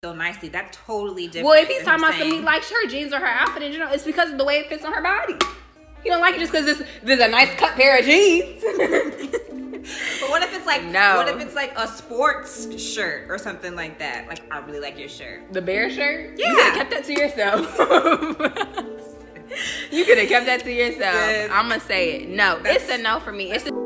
so nicely. That's totally different. Well, if he's talking about something he likes her jeans or her outfit in general, it's because of the way it fits on her body. He don't like it just because there's a nice cut pair of jeans. But what if it's like what if it's like a sports shirt or something like that? Like, I really like your shirt. The bear shirt? Yeah. You could have kept that to yourself. You could have kept that to yourself. Yes. I'm gonna say it. No, it's a no for me. It's a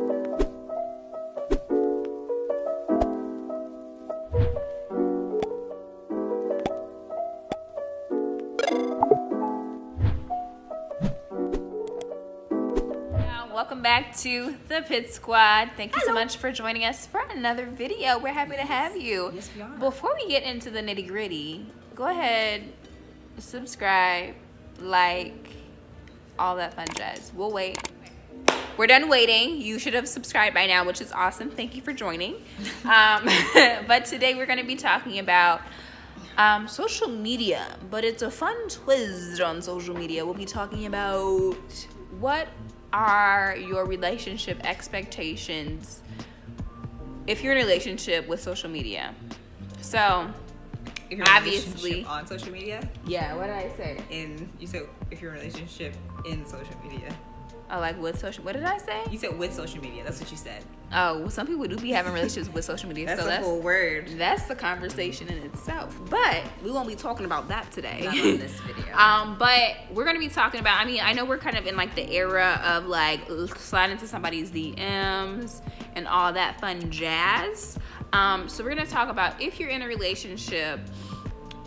Welcome back to the Pit Squad. Thank you so much for joining us for another video. We're happy to have you. Yes, we are. Before we get into the nitty gritty, go ahead, subscribe, like, all that fun jazz. We'll wait. We're done waiting. You should have subscribed by now, which is awesome. Thank you for joining. But today we're going to be talking about social media, but it's a fun twist on social media. We'll be talking about what are your relationship expectations if you're in a relationship with social media. So if you're obviously on social media. Yeah, what did I say? You said if you're in a relationship in social media. Oh, like with social, what did I say? You said with social media. That's what you said. Oh, well, some people do be having relationships with social media. That's so a whole word. That's the conversation in itself. But we won't be talking about that today. Not on this video. But we're going to be talking about, I mean, I know we're kind of in like the era of like sliding into somebody's DMs and all that fun jazz. So we're going to talk about if you're in a relationship,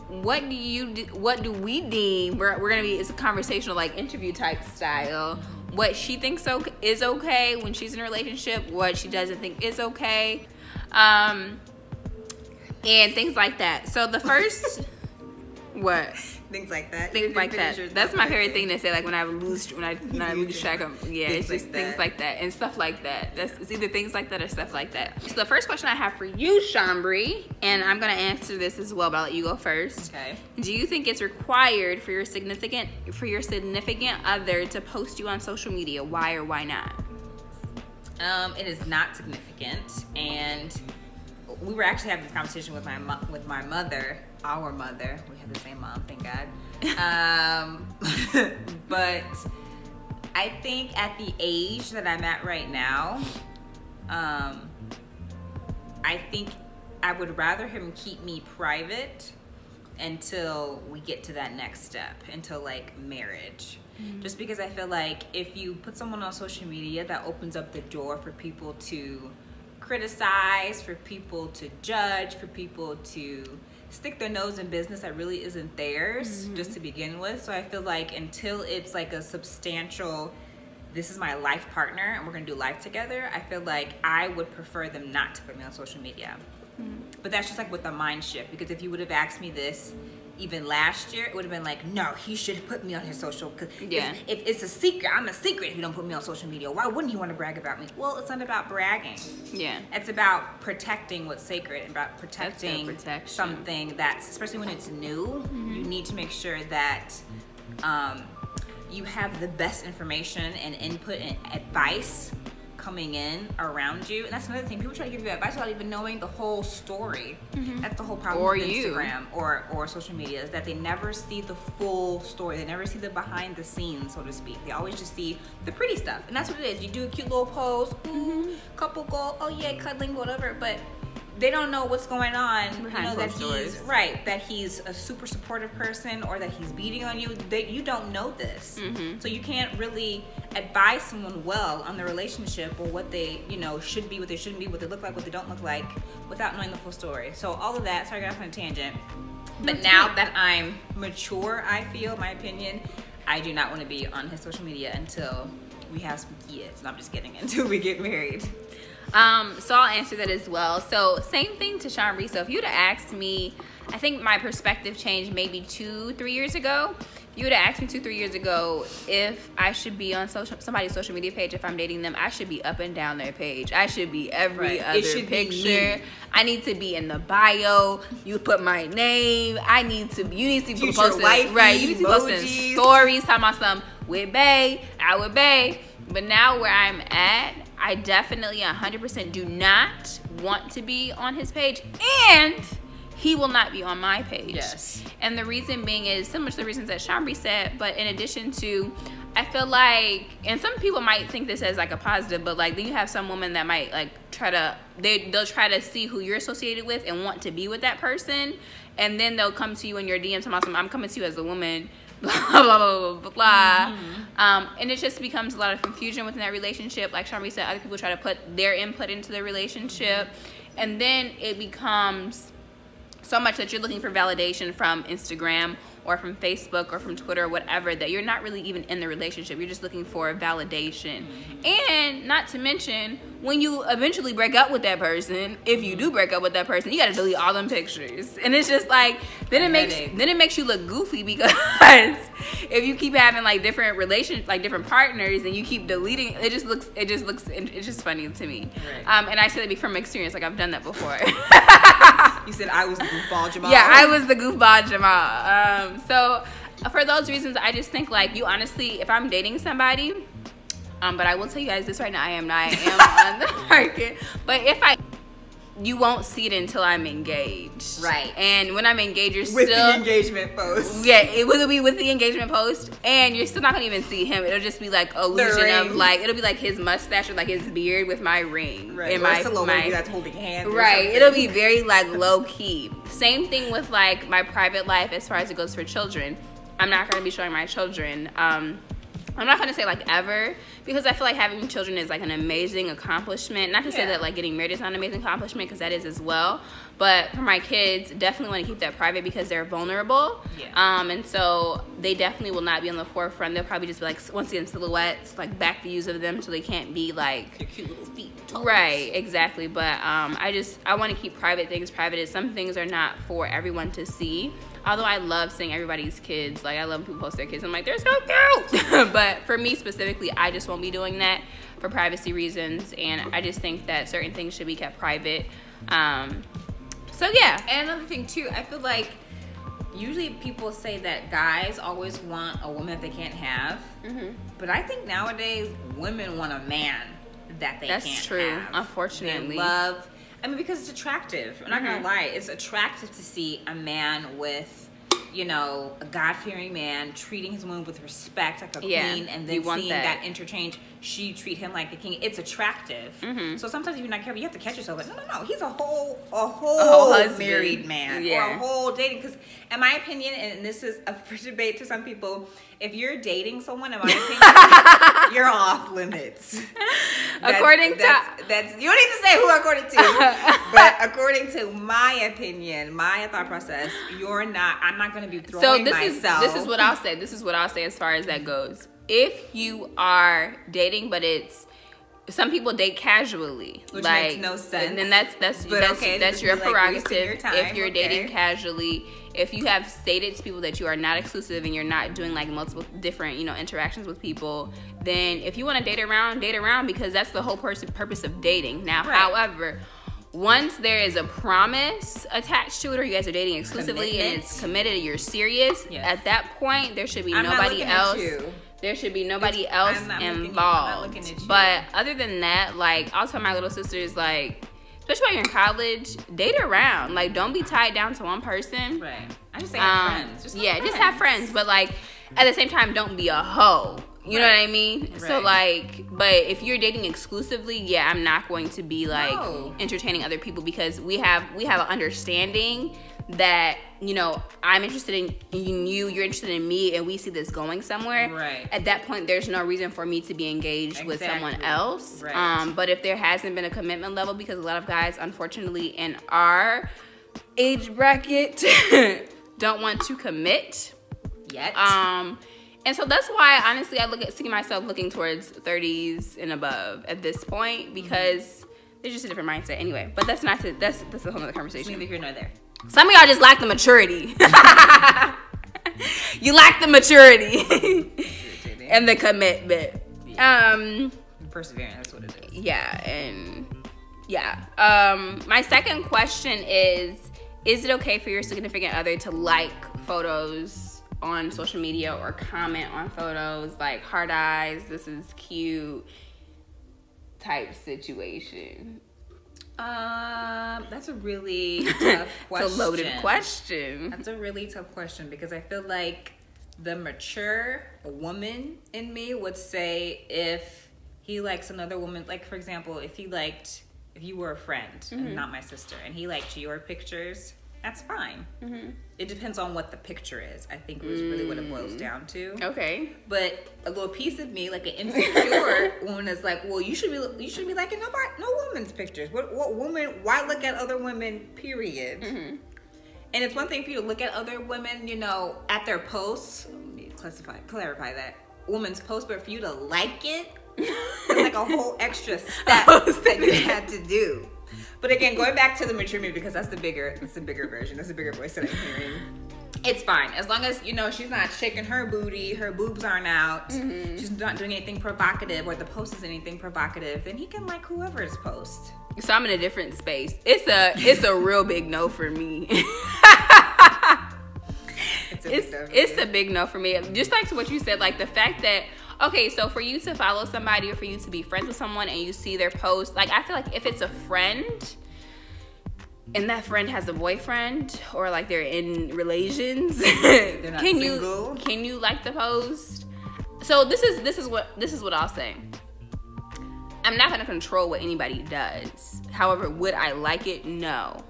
what do we deem, we're going to be, it's a conversational like interview type style. What she thinks is okay when she's in a relationship, what she doesn't think is okay, and things like that. So the first, what? Things like that. Things like that. That's my favorite thing to say. Like when I lose track of, yeah, it's just things like that and stuff like that. It's either things like that or stuff like that. So the first question I have for you, Chambry, and I'm gonna answer this as well, but I'll let you go first. Okay. Do you think it's required for your significant other to post you on social media? Why or why not? It is not significant, and we were actually having this conversation with my mother. Our mother. We have the same mom, thank God. But I think at the age that I'm at right now, I think I would rather him keep me private until we get to that next step, until like marriage. Mm-hmm. Just because I feel like if you put someone on social media, that opens up the door for people to criticize, for people to judge, for people to stick their nose in business that really isn't theirs, mm-hmm. just to begin with. So I feel like until it's like a substantial, this is my life partner and we're gonna do life together, I feel like I would prefer them not to put me on social media. Mm-hmm. But that's just like with the mind shift, because if you would have asked me this even last year, it would have been like, no, he should put me on his social, because if it's a secret, I'm a secret if you don't put me on social media. Why wouldn't he want to brag about me? Well, it's not about bragging. Yeah. It's about protecting what's sacred, and about protecting something that's, especially when it's new, mm-hmm. you need to make sure that you have the best information and input and advice coming in around you. And that's another thing, people try to give you advice without even knowing the whole story. Mm-hmm. That's the whole problem with Instagram or social media, is that they never see the full story. They never see the behind the scenes, so to speak. They always just see the pretty stuff, and that's what it is. You do a cute little pose, ooh, mm-hmm. couple goal, oh yeah, cuddling, whatever, but they don't know what's going on behind that he's a super supportive person, or that he's beating on you. You don't know this, mm-hmm. so you can't really advise someone well on the relationship, or what they should be, what they shouldn't be, what they look like, what they don't look like, without knowing the full story. So all of that, sorry I got off on a tangent, but now that I'm mature, I feel, my opinion, I do not want to be on his social media until we have some kids. No, I'm just kidding, until we get married. So I'll answer that as well. So same thing to Chambry. So if you'd have asked me, I think my perspective changed maybe 2-3 years ago. If you would have asked me 2-3 years ago if I should be on somebody's social media page, if I'm dating them, I should be up and down their page. I should be every other picture. I need to be in the bio. You put my name. You need to be posting, right? You need to be posting stories, talking about some with bae, out with bae. But now where I'm at, I definitely 100% do not want to be on his page. And he will not be on my page. Yes. And the reason being is similar to the reasons that Chambry said, but in addition to, I feel like, and some people might think this as like a positive, but like then you have some women that might like they'll try to see who you're associated with and want to be with that person, and then they'll come to you in your DMs and say, I'm coming to you as a woman, blah blah blah blah blah. And it just becomes a lot of confusion within that relationship. Like Chambry said, other people try to put their input into the relationship, and then it becomes so much that you're looking for validation from Instagram or from Facebook or from Twitter or whatever, that you're not really even in the relationship. You're just looking for validation. And not to mention, when you eventually break up with that person, if you do break up with that person, you gotta delete all them pictures. And it's just like, then it makes you look goofy, because if you keep having like different different partners and you keep deleting, it's just funny to me. Right. And I say that from experience, like I've done that before. You said I was the goofball Jamal. Yeah, I was the goofball Jamal. So for those reasons, I just think like you honestly, if I'm dating somebody, but I will tell you guys this right now, I am on the market. But you won't see it until I'm engaged. Right. And when I'm engaged, you're with still... the engagement post. Yeah, it will be with the engagement post. And you're still not going to even see him. It'll just be like illusion of like... It'll be like his mustache or like his beard with my ring. Right. And my that's holding hands. Right. It'll be very like low key. Same thing with like my private life as far as it goes for children. I'm not going to be showing my children. I'm not going to say like ever, because I feel like having children is like an amazing accomplishment. Not to say that like getting married is not an amazing accomplishment, because that is as well. But for my kids, definitely want to keep that private because they're vulnerable. Yeah. And so they definitely will not be on the forefront. They'll probably just be like, once again, silhouettes, like back views of them, so they can't be like... Your cute little feet. Toes. Right, exactly. But I want to keep private things private. Some things are not for everyone to see. Although I love seeing everybody's kids. Like, I love when people post their kids. I'm like, they're so cute. But for me specifically, I just won't be doing that for privacy reasons. And I just think that certain things should be kept private. So, yeah. And another thing, too, I feel like usually people say that guys always want a woman that they can't have. But I think nowadays women want a man that they can't have. That's true, unfortunately. They love... I mean, because it's attractive. I'm not gonna lie. It's attractive to see a man with, you know, a God-fearing man treating his woman with respect, like a queen, and then seeing that interchange. She treat him like a king. It's attractive. So sometimes if you're not careful, you have to catch yourself. Like, no. He's a whole married man, or a whole dating. Because in my opinion, and this is a debate to some people, if you're dating someone, in my opinion, you're off limits. According to you don't need to say who according to, but according to my opinion, my thought process, you're not. I'm not going to be throwing myself. This is what I'll say. This is what I'll say as far as that goes. If you are dating, but it's some people date casually, which like, makes no sense. And then that's your prerogative. If you're dating casually, if you have stated to people that you are not exclusive and you're not doing like multiple different, you know, interactions with people, then if you want to date around, because that's the whole purpose of dating. Now, however, once there is a promise attached to it, or you guys are dating exclusively and it's committed, you're serious, at that point there should be nobody else. There should be nobody else involved. But other than that, like, I'll tell my little sisters, like, especially when you're in college, date around. Like, don't be tied down to one person. Right. I just say have friends. Just have friends. But, like, at the same time, don't be a hoe. You know what I mean? Right. So, like, but if you're dating exclusively, I'm not going to be, like, entertaining other people, because we have an understanding that, you know, I'm interested in you, you're interested in me, and we see this going somewhere. Right. At that point, there's no reason for me to be engaged with someone else. Right. But if there hasn't been a commitment level, because a lot of guys, unfortunately, in our age bracket, don't want to commit yet. And so that's why, honestly, I see myself looking towards 30s and above at this point, because there's just a different mindset. Anyway, but that's a whole other conversation. Neither here nor there. Some of y'all just lack the maturity. You lack the maturity and the commitment. Perseverance, that's what it is. My second question is it okay for your significant other to like photos on social media or comment on photos, like heart eyes, this is cute type situation? That's a really tough question. It's a loaded question. That's a really tough question because I feel like the mature woman in me would say if he likes another woman, like for example, if you were a friend and not my sister, and he liked your pictures, that's fine. It depends on what the picture is. I think is really what it boils down to. Okay. But a little piece of me, like an insecure woman, is like, well, you should be liking no woman's pictures. What woman? Why look at other women? Period. And it's one thing for you to look at other women, you know, at their posts. Let me clarify that woman's post, but for you to like it, it's like a whole extra step that you had to do. But again, going back to the mature me, because that's the bigger version. That's the bigger voice that I'm hearing. It's fine. As long as, you know, she's not shaking her booty, her boobs aren't out, she's not doing anything provocative, or the post is anything provocative, then he can like whoever's post. So I'm in a different space. It's a real big no for me. It's a big no for me. Just like to what you said, like the fact that, okay, so for you to follow somebody or for you to be friends with someone and you see their post, like I feel like if it's a friend and that friend has a boyfriend or like they're in relations, can you like the post? So this is what I'll say. I'm not gonna control what anybody does. However, would I like it? No.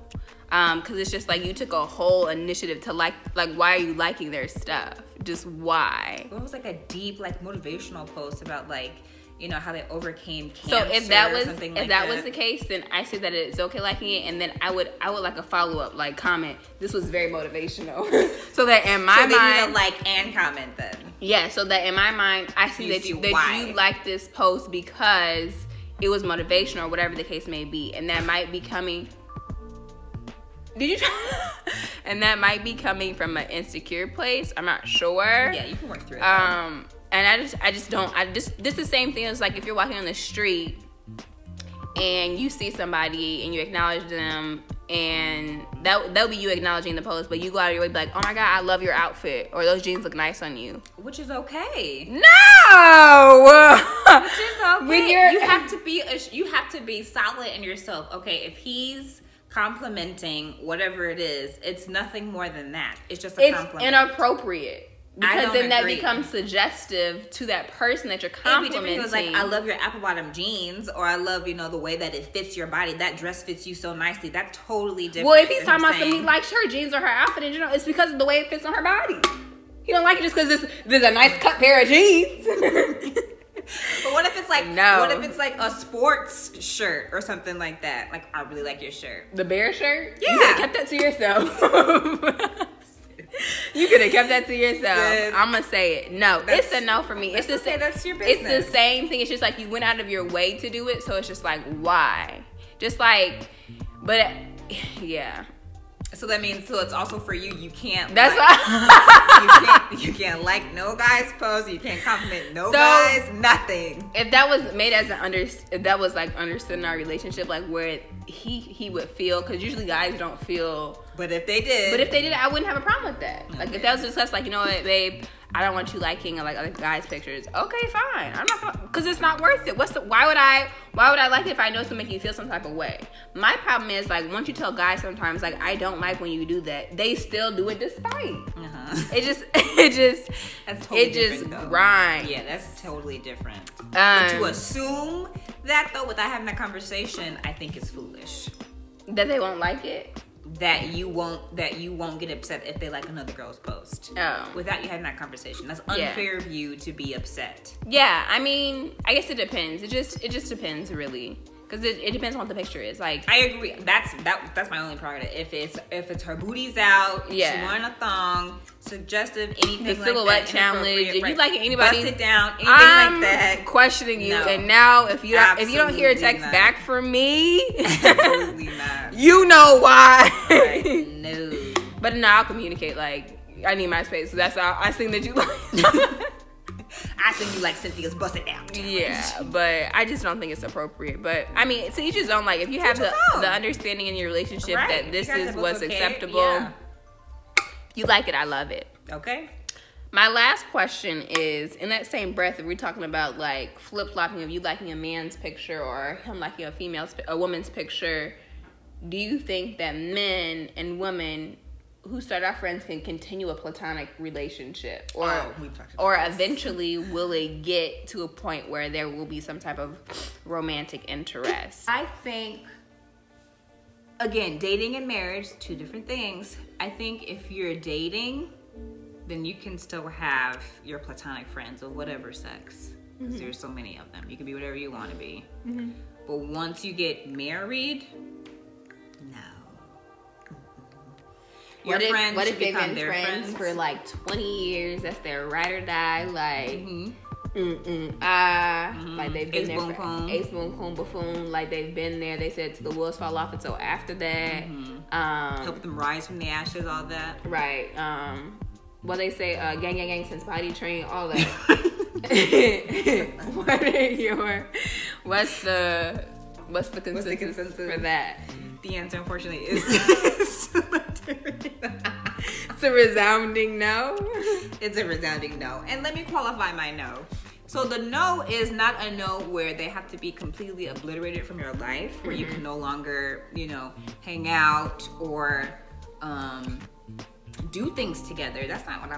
Because it's just like you took a whole initiative to like why are you liking their stuff? Just why? It was like a deep like motivational post about like, you know, how they overcame cancer. So if that was the case, then I say that it's okay liking it, and then I would like a follow up like comment. This was very motivational, so that in my mind, you need to like and comment then. Yeah, so that in my mind, I see that you like this post because it was motivational or whatever the case may be, and that might be coming. And that might be coming from an insecure place. I'm not sure. Yeah, you can work through it. And this is the same thing as like if you're walking on the street and you see somebody and you acknowledge them, and that'll be you acknowledging the post, but you go out of your way to be like, oh my God, I love your outfit, or those jeans look nice on you. Which is okay. No! Which is okay. You have to be solid in yourself. Okay, if he's complimenting whatever it is, it's nothing more than that. It's just a compliment. It's inappropriate. Because then that becomes suggestive to that person that you're complimenting. It was like, I love your apple bottom jeans, or I love, you know, the way that it fits your body. That dress fits you so nicely. That's totally different. Well, if he's talking about something he likes her jeans or her outfit in general, it's because of the way it fits on her body. He don't like it just because there's a nice cut pair of jeans. But what if it's like what if it's like a sports shirt or something like that? Like, I really like your shirt. The bear shirt? Yeah. You could have kept that to yourself. You could have kept that to yourself. Yes. I'm going to say it. No, it's a no for me. It's the same. That's your business. It's the same thing. It's just like you went out of your way to do it. So it's just like, why? Just like, but yeah. So that means, so it's also for you. You can't. That's why you can't like no guy's post. You can't compliment no guys. Nothing. If that was made as if that was like understood in our relationship, like where he would feel, because usually guys don't feel. But if they did, I wouldn't have a problem with that. Like if that was discussed, like, you know what, babe, I don't want you liking like other guys' pictures. Okay, fine. I'm not gonna, because it's not worth it. Why would I like it if I know it's gonna make you feel some type of way? My problem is like once you tell guys sometimes like I don't like when you do that, they still do it despite. It just grinds. Yeah, that's totally different. But to assume that though without having that conversation, I think is foolish. That they won't like it. That you won't get upset if they like another girl's post. Oh. Without you having that conversation. That's unfair of you to be upset. Yeah, I mean, I guess it depends. It just depends really. Because it depends on what the picture is. Like, I agree. That's my only prerogative. If it's her booty's out, she's wearing a thong, suggestive, anything like that. The silhouette challenge. If you like anybody, bust it down, anything like that. Questioning you. No, and now if you don't hear a text back from me, absolutely not. You know why? Right. No. But no, I'll communicate. Like, I need my space. So that's all I think that you like. I think you like Cynthia's bust it down challenge. Yeah, but I just don't think it's appropriate. But I mean, to each his own. Like, if you have the understanding in your relationship that this is what's acceptable, you like it, I love it. Okay. My last question is, in that same breath, if we're talking about like flip-flopping of you liking a man's picture or him liking a woman's picture, do you think that men and women who start off friends can continue a platonic relationship, or eventually will it get to a point where there will be some type of romantic interest? I think, again, dating and marriage, two different things. I think if you're dating, then you can still have your platonic friends of whatever sex, because there's so many of them. You can be whatever you want to be. But once you get married, no. What if they've been friends for like 20 years? That's their ride or die. Like, like they've been there for ace boom coon buffoon. Like they've been there. They said till the wheels fall off until after that. Help them rise from the ashes, all that. Right. What they say, gang, gang, gang, since potty train, all that. What's the consensus for that? The answer, unfortunately, is it's a resounding no. It's a resounding no. And let me qualify my no. So the no is not a no where they have to be completely obliterated from your life, where you can no longer, hang out or do things together. That's not what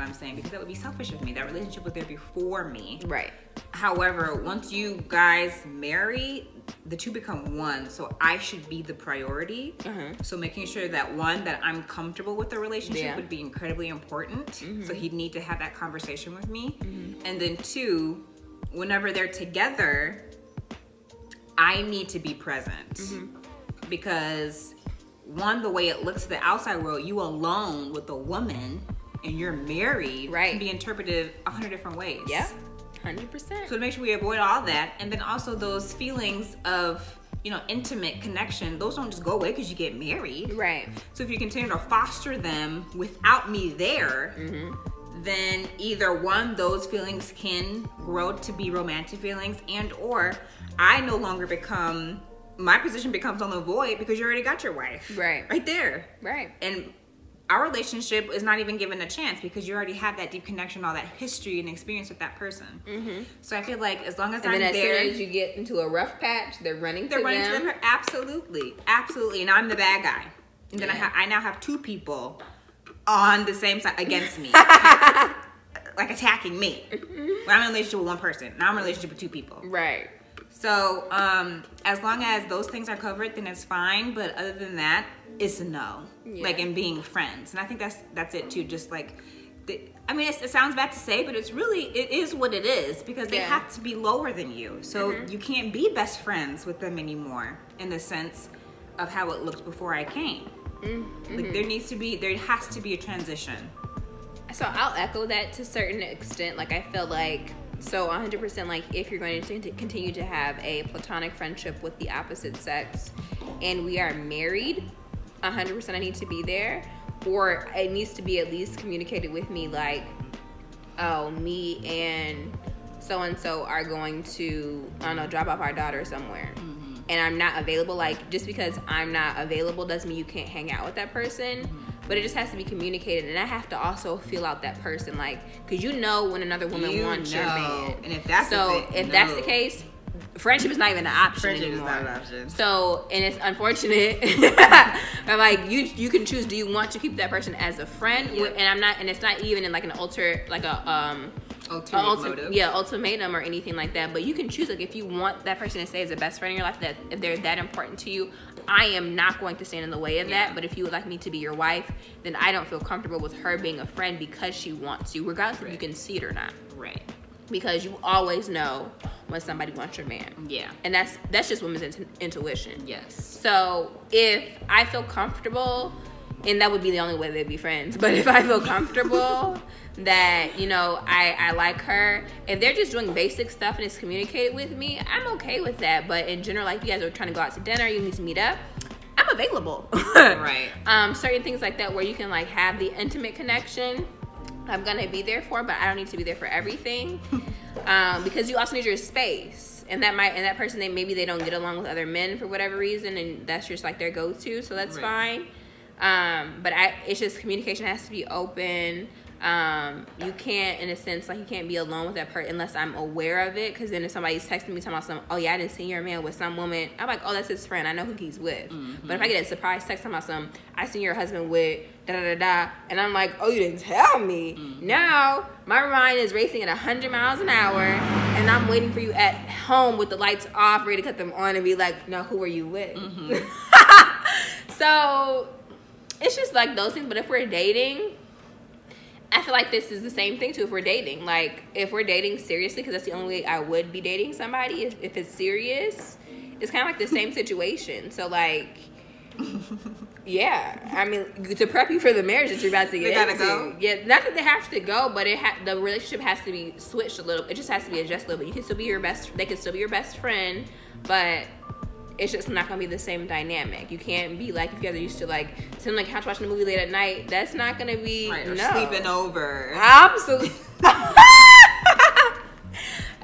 I'm saying, because that would be selfish of me. That relationship was there before me. Right. However, once you guys marry, the two become one. So I should be the priority. So making sure that that I'm comfortable with the relationship would be incredibly important. So he'd need to have that conversation with me. And then two, whenever they're together, I need to be present. Because one, the way it looks to the outside world, you alone with a woman and you're married can be interpreted 100 different ways. Yeah, 100%. So to make sure we avoid all that, and then also those feelings of, intimate connection, those don't just go away because you get married. Right. So if you continue to foster them without me there, then either one, those feelings can grow to be romantic feelings, and or I no longer become... my position becomes on the void because you already got your wife. Right there. Right. And our relationship is not even given a chance because you already have that deep connection, all that history and experience with that person. So I feel like as long as I'm there... And then as soon as you get into a rough patch, they're running to them. Absolutely. Absolutely. And I'm the bad guy. And then I now have two people on the same side against me. Like attacking me. When I'm in a relationship with one person. Now I'm in a relationship with two people. Right. So, as long as those things are covered, then it's fine. But other than that, it's a no. Like in being friends. And I think that's it too. Just like, it sounds bad to say, but it is what it is. Because they have to be lower than you. So you can't be best friends with them anymore in the sense of how it looked before I came. Like there has to be a transition. So I'll echo that to a certain extent. Like I feel like, so 100%, like if you're going to continue to have a platonic friendship with the opposite sex and we are married, 100% I need to be there, or it needs to be at least communicated with me like, oh, me and so-and-so are going to, I don't know, drop off our daughter somewhere. And I'm not available. Like just because I'm not available doesn't mean you can't hang out with that person. But it just has to be communicated, and I have to also feel out that person, like, because when another woman wants your man. And if that's that's the case, friendship is not even an option anymore. Friendship is not an option. So, and it's unfortunate. But like you can choose. Do you want to keep that person as a friend? And it's not even in like an ultimatum or anything like that. But you can choose, like, if you want that person to stay as a best friend in your life, that if they're that important to you, I am not going to stand in the way of that. But if you would like me to be your wife, then I don't feel comfortable with her being a friend because she wants you, regardless if you can see it or not. Right. Because you always know when somebody wants your man. Yeah. And that's just women's intuition. Yes. So if I feel comfortable, and that would be the only way they'd be friends, but if I feel comfortable that, I like her, if they're just doing basic stuff and it's communicated with me, I'm okay with that. But in general, like, you guys are trying to go out to dinner, you need to meet up, I'm available. Right. Certain things like that where you can like have the intimate connection, I'm gonna be there for, but I don't need to be there for everything. Because you also need your space. And that person, maybe they don't get along with other men for whatever reason, and that's just like their go-to, so that's fine. But it's just communication has to be open. You can't, in a sense, like, you can't be alone with that person unless I'm aware of it. Because then if somebody's texting me talking about some, oh yeah, I didn't see your man with some woman, I'm like, oh, that's his friend, I know who he's with. But if I get a surprise text talking about some, I seen your husband with da da da da, and I'm like, oh, you didn't tell me. Now my mind is racing at 100 miles an hour, and I'm waiting for you at home with the lights off, ready to cut them on, and be like, no, who are you with? So it's just like those things. But if we're dating, I feel like this is the same thing too. If we're dating, like, if we're dating seriously, because that's the only way I would be dating somebody, if it's serious, it's kind of like the same situation. So like, yeah, I mean, to prep you for the marriage that you're about to get into. Go. Yeah, not that they have to go, but the relationship has to be switched a little. It just has to be adjusted a little bit. You can still be your best. They can still be your best friend, but it's just not gonna be the same dynamic. You can't be like, if you guys are used to like sitting on the couch watching a movie late at night. That's not gonna be right, or sleeping over. Absolutely.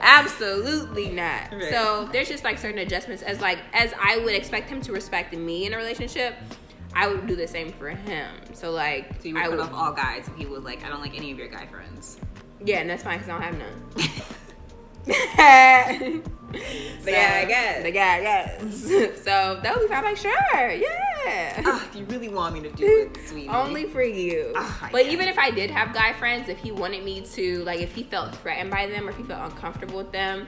Absolutely not. Right. So there's just like certain adjustments as I would expect him to respect me in a relationship, I would do the same for him. So like, so you would cut off all guys if he was like, I don't like any of your guy friends. Yeah, and that's fine because I don't have none. The guy I guess. So that would be fine. I'm like, sure, yeah. If you really want me to do it, sweetie. Only for you. But even if I did have guy friends, if he wanted me to, like, if he felt threatened by them or if he felt uncomfortable with them,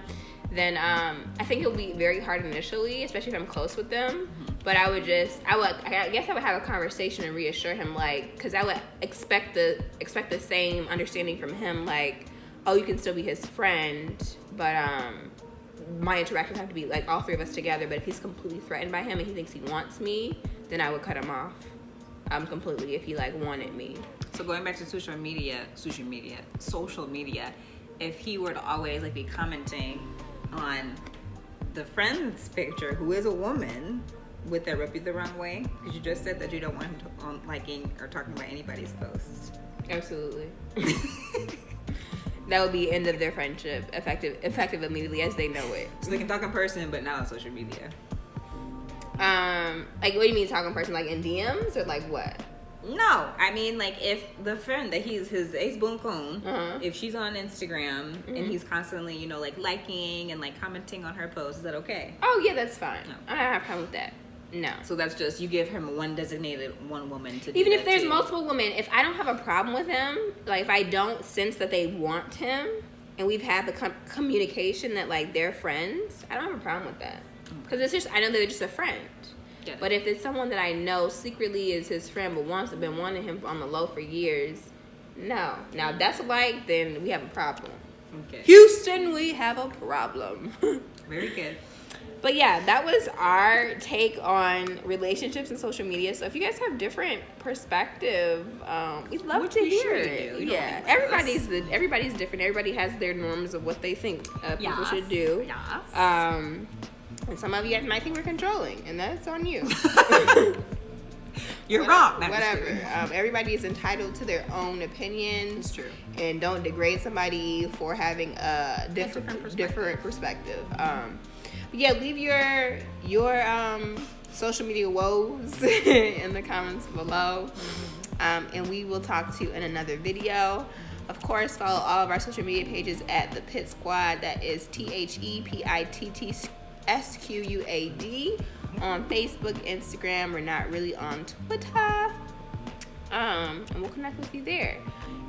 then I think it'll be very hard initially, especially if I'm close with them. But I guess I would have a conversation and reassure him, like, because I would expect the same understanding from him, like, oh, you can still be his friend, but my interactions have to be like all three of us together. But if he's completely threatened by him and he thinks he wants me, then I would cut him off completely if he like wanted me. So going back to social media, if he were to always like be commenting on the friend's picture, who is a woman, would that rub you the wrong way? Because you just said that you don't want him to liking or talking about anybody's post. Absolutely. That would be end of their friendship, effective immediately as they know it. So they can talk in person, but not on social media. Like, what do you mean talk in person? Like in DMs or like what? No, I mean like if the friend that he's his ex-bunkun, if she's on Instagram and he's constantly, you know, like liking and like commenting on her posts, is that okay? Oh yeah, that's fine. No. I don't have a problem with that. No. So that's just, you give him one woman to do even if there's too. multiple women, if I don't have a problem with him, like if I don't sense that they want him and we've had the communication that like they're friends, I don't have a problem with that. Because it's just, I know they're just a friend. But if it's someone that I know secretly is his friend but been wanting him on the low for years, no. Now if that's like, then we have a problem. Okay. Houston, we have a problem. Very good. But yeah, that was our take on relationships and social media. So if you guys have different perspective, we'd love to hear it. Yeah, everybody's different. Everybody has their norms of what they think people should do. Yes. And some of you guys might think we're controlling, and that's on you. You're wrong. Whatever. Everybody is entitled to their own opinions. It's true. And don't degrade somebody for having a different perspective. But yeah, leave your social media woes in the comments below. And we will talk to you in another video. Of course, follow all of our social media pages at The Pit Squad. That is ThePittSquad on Facebook, Instagram. We're not really on Twitter. And we'll connect with you there.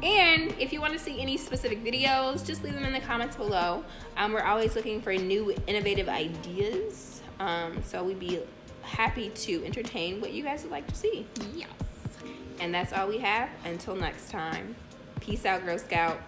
And if you want to see any specific videos, just leave them in the comments below. We're always looking for new innovative ideas. So we'd be happy to entertain what you guys would like to see. Yes. And that's all we have. Until next time. Peace out, Girl Scout.